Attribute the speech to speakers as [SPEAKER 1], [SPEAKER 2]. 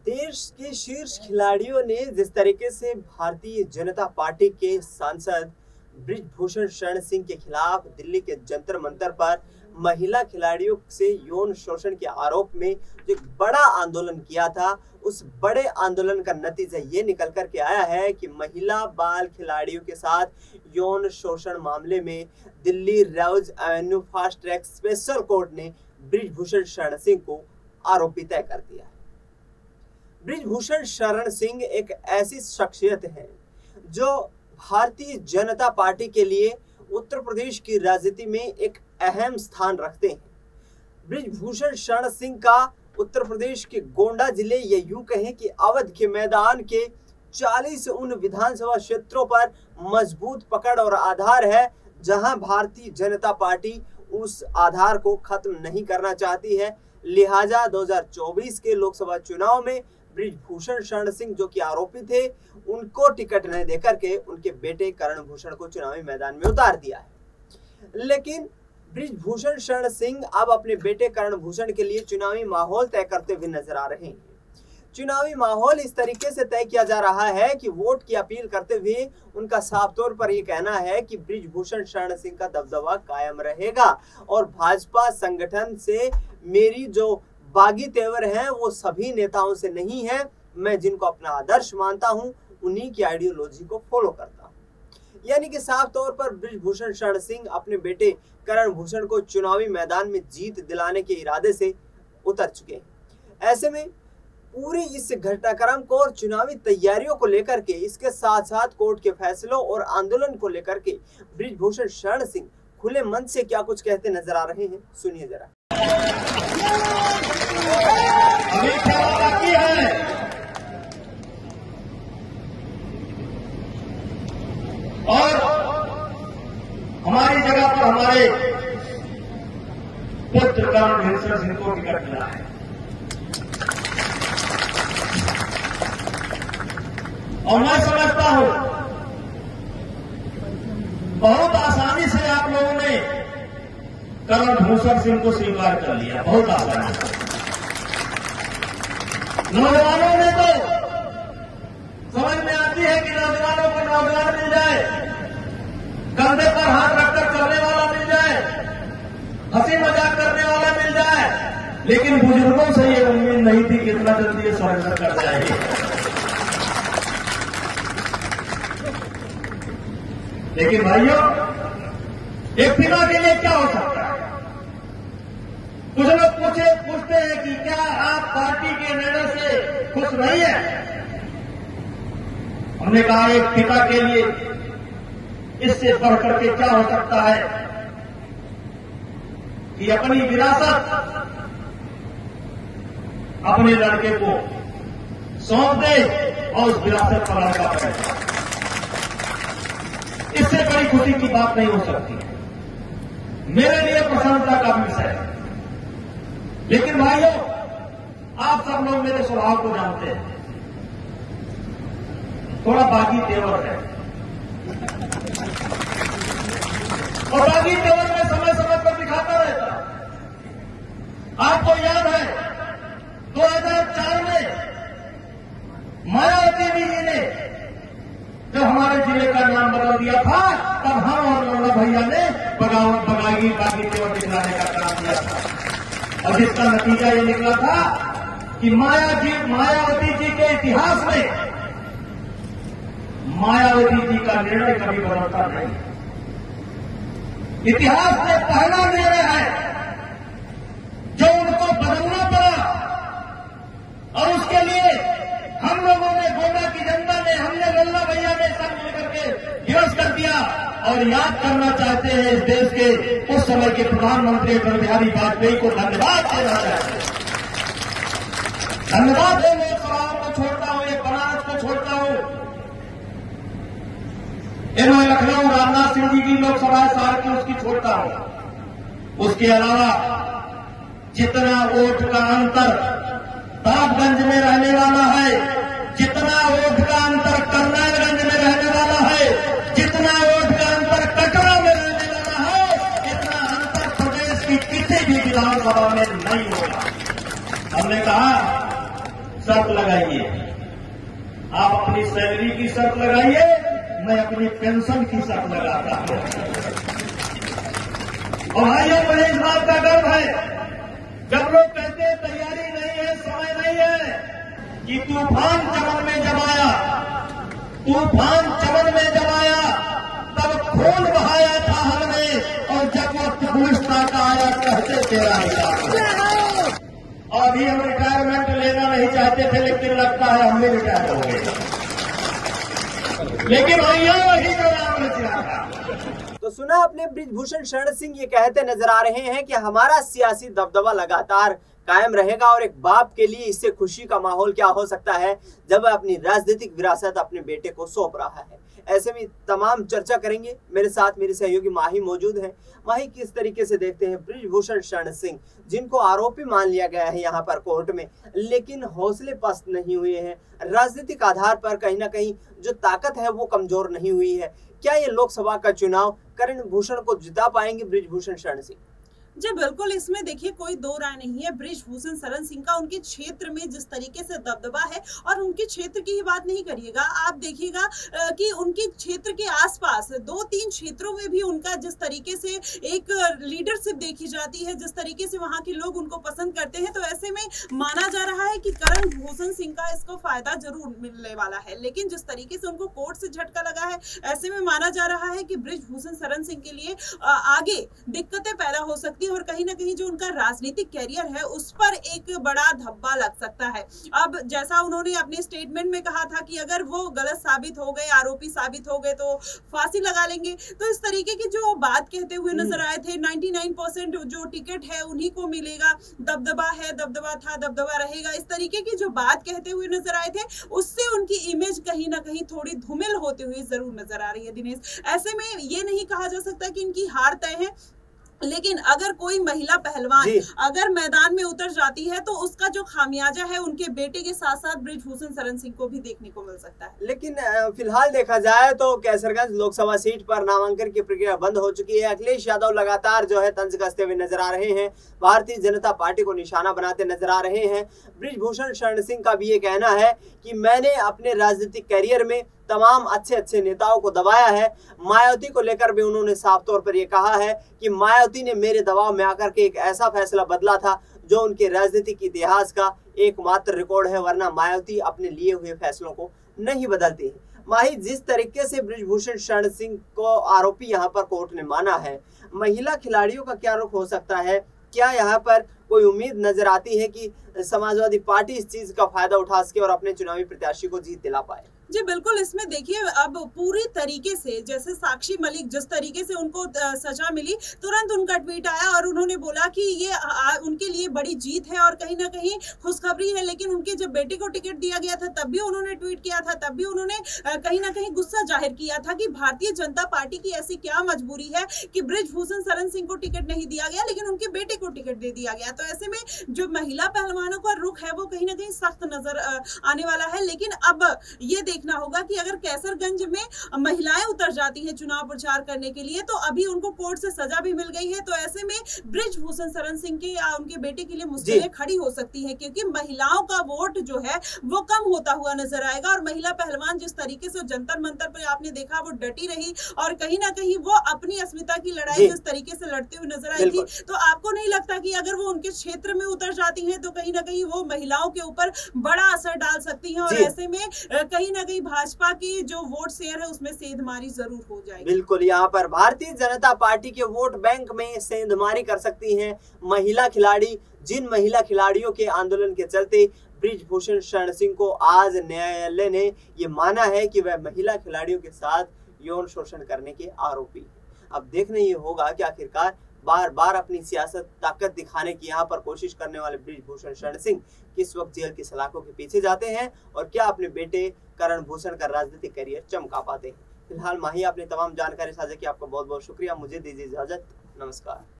[SPEAKER 1] देश के शीर्ष खिलाड़ियों ने जिस तरीके से भारतीय जनता पार्टी के सांसद बृजभूषण शरण सिंह के खिलाफ दिल्ली के जंतर मंतर पर महिला खिलाड़ियों से यौन शोषण के आरोप में जो एक बड़ा आंदोलन किया था, उस बड़े आंदोलन का नतीजा ये निकल कर के आया है कि महिला बाल खिलाड़ियों के साथ यौन शोषण मामले में दिल्ली रोज Avenue fast track special court ने बृजभूषण शरण सिंह को आरोपी तय कर दिया है। बृजभूषण शरण सिंह एक ऐसी शख्सियत है जो भारतीय जनता पार्टी के लिए उत्तर प्रदेश की राजनीति में एक अहम स्थान रखते हैं। बृजभूषण शरण सिंह का उत्तर प्रदेश के गोंडा जिले या यूं कहें कि अवध के मैदान के 40 उन विधानसभा क्षेत्रों पर मजबूत पकड़ और आधार है, जहां भारतीय जनता पार्टी उस आधार को खत्म नहीं करना चाहती है। लिहाजा 2024 के लोकसभा चुनाव में बृजभूषण शरण सिंह जो कि आरोपी थे, उनको टिकट नहीं देकर के उनके बेटे करण भूषण को चुनावी मैदान में उतार दिया है। लेकिन बृजभूषण शरण सिंह अब अपने बेटे करण भूषण के लिए चुनावी माहौल तय करते हुए नजर आ रहे हैं। चुनावी माहौल इस तरीके से तय किया जा रहा है कि वोट की अपील करते हुए उनका साफ तौर पर यह कहना है कि बृजभूषण शरण सिंह का दबदबा कायम रहेगा और भाजपा संगठन से मेरी जो बागी तेवर हैं वो सभी नेताओं से नहीं है। मैं जिनको अपना आदर्श मानता हूं उन्हीं की आइडियोलॉजी को फॉलो करता हूं। यानी कि साफ तौर पर बृजभूषण शरण सिंह अपने बेटे करण भूषण को चुनावी मैदान में जीत दिलाने के इरादे से उतर चुके हैं। ऐसे में पूरी इस घटनाक्रम को और चुनावी तैयारियों को लेकर के, इसके साथ साथ कोर्ट के फैसलों और आंदोलन को लेकर के बृजभूषण शरण सिंह खुले मन से क्या कुछ कहते नजर आ रहे हैं, सुनिए जरा।
[SPEAKER 2] अभी क्या बाकी है? और हमारी जगह पर हमारे पुत्र करण भूषण सिंह को टिकट मिला है और मैं समझता हूं बहुत आसानी से आप लोगों ने करण भूषण सिंह को स्वीकार कर लिया, बहुत आसानी से। नौजवानों ने तो समझ में आती है कि नौजवानों को नौजवान मिल जाए, कंधे पर हाथ रखकर चलने वाला मिल जाए, हंसी मजाक करने वाला मिल जाए, लेकिन बुजुर्गों से ये उम्मीद नहीं थी कि इतना जल्दी ये सरेंडर कर जाएगी। लेकिन भाइयों, एक पिता के लिए क्या हो सकता है? कुछ लोग पूछते हैं कि क्या आप पार्टी के निर्णय से खुश नहीं है? हमने कहा एक पिता के लिए इससे बढ़कर के क्या हो सकता है कि अपनी विरासत अपने लड़के को सौंप दे और उस विरासत पर लड़का बैठे। इससे बड़ी खुशी की बात नहीं हो सकती। मेरे लिए प्रसन्नता का विषय है। लेकिन भाइयों, आप सब लोग मेरे स्वभाव को जानते हैं, थोड़ा बागी तेवर है और बागी तेवर में समय समय पर दिखाता रहता। आपको याद है 2004 में मायावती जी ने जब हमारे जिले का नाम बदल दिया था, तब हम और लौड़ा भैया ने बागी तेवर दिखलाने का काम किया था और जिसका नतीजा ये निकला था कि मायावती जी के इतिहास में मायावती जी का निर्णय कभी बदलता नहीं। इतिहास में पहला निर्णय है जो उनको बदलना पड़ा और उसके लिए हम लोगों ने, गोंडा की जनता ने, हमने लल्ला भैया ने सब मिलकर के विरोध कर दिया। और याद करना चाहते हैं इस देश के उस समय के प्रधानमंत्री अटल बिहारी वाजपेयी को धन्यवाद देना चाहते हैं। धन्यवाद है। लोकसभाओं को छोड़ता हूं, एक बनारस को छोड़ता हूं, इन्होंने लखनऊ रामनाथ सिंह जी की लोकसभा सार की उसकी छोड़ता हूं। उसके अलावा जितना वोट का अंतर दाबगंज में रहने वाला है, जितना वोट का अंतर करनालगंज में रहने वाला है, जितना वोट का अंतर कटरा में रहने वाला है, इतना अंतर प्रदेश की किसी भी विधानसभा में नहीं होगा। हमने कहा शर्त लगाइए, आप अपनी सैलरी की शर्त लगाइए, मैं अपनी पेंशन की शर्त लगाता हूं। और भाइयों, मुझे इस बात का गर्व है, जब लोग कहते हैं तैयारी नहीं है, समय नहीं है, कि तूफान चमन में जब आया, तब खून बहाया था हमने, और जब वक्त गुलिस्तान का आया कहते तेरा हिसाब। अभी हम रिटायरमेंट लेना नहीं चाहते थे, लेकिन लगता है हम भी रिटायर हो गए। लेकिन भैया वही जो राम रचा था।
[SPEAKER 1] तो सुना आपने, बृजभूषण शरण सिंह ये कहते नजर आ रहे हैं कि हमारा सियासी दबदबा लगातार कायम रहेगा, और एक बाप के लिए इससे खुशी का माहौल क्या हो सकता है जब वह अपनी राजनीतिक विरासत अपने बेटे को सौंप रहा है। ऐसे में तमाम चर्चा करेंगे। मेरे साथ मेरे सहयोगी माही मौजूद हैं। माही, किस तरीके से देखते हैं बृजभूषण शरण सिंह, जिनको आरोपी मान लिया गया है यहाँ पर कोर्ट में, लेकिन हौसले पस्त नहीं हुए हैं, राजनीतिक आधार पर कहीं ना कहीं जो ताकत है वो कमजोर नहीं हुई है। क्या ये लोकसभा का चुनाव करण भूषण को जिता पाएंगे बृजभूषण शरण सिंह?
[SPEAKER 3] जी बिल्कुल, इसमें देखिए कोई दो राय नहीं है। बृजभूषण शरण सिंह का उनके क्षेत्र में जिस तरीके से दबदबा है, और उनके क्षेत्र की ही बात नहीं करिएगा, आप देखिएगा कि उनके क्षेत्र के आसपास 2-3 क्षेत्रों में भी उनका जिस तरीके से एक लीडरशिप देखी जाती है, जिस तरीके से वहां के लोग उनको पसंद करते हैं, तो ऐसे में माना जा रहा है कि करण भूषण सिंह का इसको फायदा जरूर मिलने वाला है। लेकिन जिस तरीके से उनको कोर्ट से झटका लगा है, ऐसे में माना जा रहा है कि बृजभूषण शरण सिंह के लिए आगे दिक्कतें पैदा हो सकती, और कहीं ना कहीं जो उनका राजनीतिक कैरियर है उस पर एक बड़ा धब्बा लग सकता है। अब जैसा उन्होंने अपने स्टेटमेंट में कहा था कि अगर वो गलत साबित हो गए, आरोपी साबित हो गए, तो फांसी लगा लेंगे, तो इस तरीके की जो बात कहते हुए नजर आए थे। 99% जो टिकट है उन्हीं को मिलेगा, दबदबा है, दबदबा था, दबदबा रहेगा, इस तरीके की जो बात कहते हुए नजर आए थे, उससे उनकी इमेज कहीं ना कहीं थोड़ी धूमिल होते हुए जरूर नजर आ रही है दिनेश। ऐसे में ये नहीं कहा जा सकता कि इनकी हार तय है, लेकिन अगर कोई महिला पहलवान अगर मैदान में उतर जाती है, तो उसका जो खामियाजा है उनके बेटे के साथ साथ बृजभूषण शरण सिंह को भी देखने को मिल सकता है।
[SPEAKER 1] लेकिन फिलहाल देखा जाए तो कैसरगंज लोकसभा सीट पर नामांकन की प्रक्रिया बंद हो चुकी है। अखिलेश यादव लगातार जो है तंज कसते हुए नजर आ रहे हैं, भारतीय जनता पार्टी को निशाना बनाते नजर आ रहे हैं। बृजभूषण शरण सिंह का भी ये कहना है कि मैंने अपने राजनीतिक कैरियर में तमाम अच्छे नेताओं को दबाया है। मायावती को लेकर भी उन्होंने साफ तौर पर यह कहा है कि मायावती ने मेरे दबाव में आकर के एक ऐसा फैसला बदला था जो उनके राजनीतिक इतिहास का एकमात्र रिकॉर्ड है, वरना मायावती अपने लिए हुए फैसलों को नहीं बदलती है। माही, जिस तरीके से बृजभूषण शरण सिंह को आरोपी यहाँ पर कोर्ट ने माना है, महिला खिलाड़ियों का क्या रुख हो सकता है? क्या यहाँ पर कोई उम्मीद नजर आती है कि समाजवादी पार्टी इस चीज का फायदा उठा सके और अपने चुनावी प्रत्याशी को जीत दिला पाए?
[SPEAKER 3] जी बिल्कुल, इसमें देखिए अब पूरी तरीके से जैसे साक्षी मलिक जिस तरीके से उनको सजा मिली, तुरंत उनका ट्वीट आया और उन्होंने बोला कि ये उनके लिए बड़ी जीत है और कहीं ना कहीं खुशखबरी है। लेकिन उनके जब बेटे को टिकट दिया गया था तब भी उन्होंने ट्वीट किया था, तब भी उन्होंने कहीं ना कहीं गुस्सा जाहिर किया था कि भारतीय जनता पार्टी की ऐसी क्या मजबूरी है कि बृजभूषण शरण सिंह को टिकट नहीं दिया गया लेकिन उनके बेटे को टिकट दे दिया गया। तो ऐसे में जो महिला पहलवानों का रुख है वो कहीं ना कहीं सख्त नजर आने वाला है। लेकिन अब ये देखना होगा कि अगर कैसरगंज में महिलाएं उतर जाती हैं चुनाव प्रचार करने के लिए, तो अभी उनको कोर्ट से सजा भी मिल गई है, तो ऐसे में बृजभूषण शरण सिंह के या उनके बेटे के लिए मुश्किलें खड़ी हो सकती हैं, क्योंकि महिलाओं का वोट जो है वो कम होता हुआ नजर आएगा। और महिला पहलवान जिस तरीके से जंतर मंतर पर आपने देखा वो डटी रही और कहीं ना कहीं वो अपनी अस्मिता की लड़ाई जिस तरीके से लड़ते हुए नजर आई थी, तो आपको नहीं लगता कि अगर वो उनके क्षेत्र में उतर जाती हैं तो कहीं ना कहीं वो महिलाओं के ऊपर बड़ा असर डाल सकती हैं और ऐसे में कहीं ना कहीं भाजपा की जो वोट शेयर है उसमें सेंधमारी जरूर हो जाएगी।
[SPEAKER 1] बिल्कुल, यहाँ पर भारतीय जनता पार्टी के वोट बैंक में सेंधमारी कर सकती हैं महिला खिलाड़ी। जिन महिला खिलाड़ियों के आंदोलन के चलते बृजभूषण शरण सिंह को आज न्यायालय ने ये माना है कि वह महिला खिलाड़ियों के साथ यौन शोषण करने के आरोपी है। अब देखना ये होगा कि आखिरकार बार बार अपनी सियासत ताकत दिखाने की यहाँ पर कोशिश करने वाले बृजभूषण शरण सिंह किस वक्त जेल की सलाखों के पीछे जाते हैं और क्या अपने बेटे करण भूषण का राजनीतिक करियर चमका पाते हैं। फिलहाल माही, आपने तमाम जानकारी साझा की, आपका बहुत बहुत शुक्रिया। मुझे दीजिए इजाजत, नमस्कार।